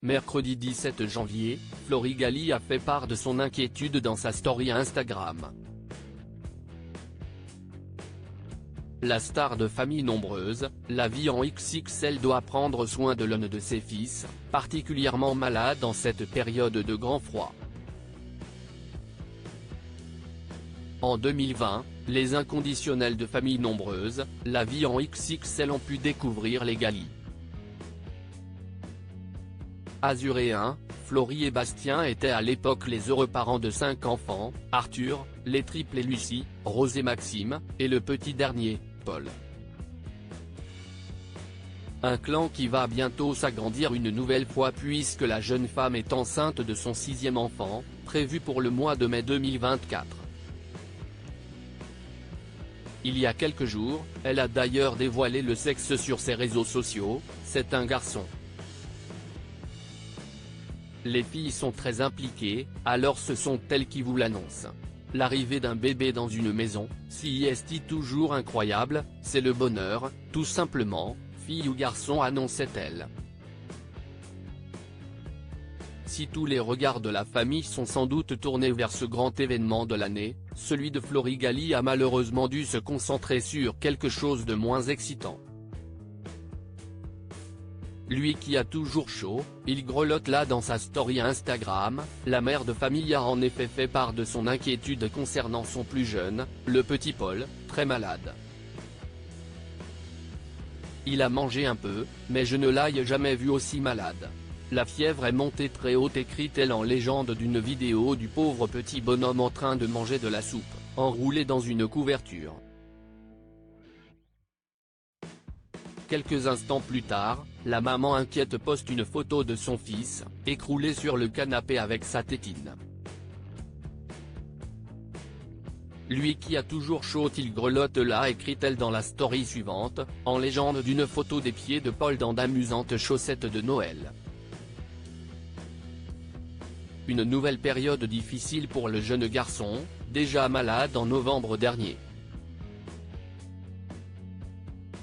Mercredi 17 janvier, Flory Galli a fait part de son inquiétude dans sa story Instagram. La star de famille nombreuse, la vie en XXL doit prendre soin de l'un de ses fils, particulièrement malade en cette période de grand froid. En 2020, les inconditionnels de famille nombreuse, la vie en XXL ont pu découvrir les Galli. Azuréens, Flory et Bastien étaient à l'époque les heureux parents de 5 enfants, Arthur, les triplés Lucie, Rose et Maxime, et le petit dernier, Paul. Un clan qui va bientôt s'agrandir une nouvelle fois puisque la jeune femme est enceinte de son 6e enfant, prévu pour le mois de mai 2024. Il y a quelques jours, elle a d'ailleurs dévoilé le sexe sur ses réseaux sociaux, c'est un garçon. Les filles sont très impliquées, alors ce sont elles qui vous l'annoncent. L'arrivée d'un bébé dans une maison, si est toujours incroyable, c'est le bonheur, tout simplement, fille ou garçon annonçait-elle. Si tous les regards de la famille sont sans doute tournés vers ce grand événement de l'année, celui de Flory Galli a malheureusement dû se concentrer sur quelque chose de moins excitant. Lui qui a toujours chaud, il grelotte là dans sa story Instagram, la mère de famille a en effet fait part de son inquiétude concernant son plus jeune, le petit Paul, très malade. Il a mangé un peu, mais je ne l'ai jamais vu aussi malade. La fièvre est montée très haute, écrit-elle en légende d'une vidéo du pauvre petit bonhomme en train de manger de la soupe, enroulé dans une couverture. Quelques instants plus tard, la maman inquiète poste une photo de son fils, écroulé sur le canapé avec sa tétine. Lui qui a toujours chaud, il grelotte là, écrit-elle dans la story suivante, en légende d'une photo des pieds de Paul dans d'amusantes chaussettes de Noël. Une nouvelle période difficile pour le jeune garçon, déjà malade en novembre dernier.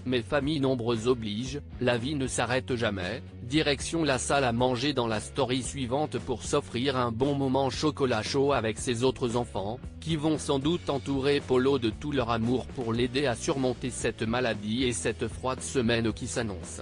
Mais famille nombreuse oblige, la vie ne s'arrête jamais, direction la salle à manger dans la story suivante pour s'offrir un bon moment chocolat chaud avec ses autres enfants, qui vont sans doute entourer Polo de tout leur amour pour l'aider à surmonter cette maladie et cette froide semaine qui s'annonce.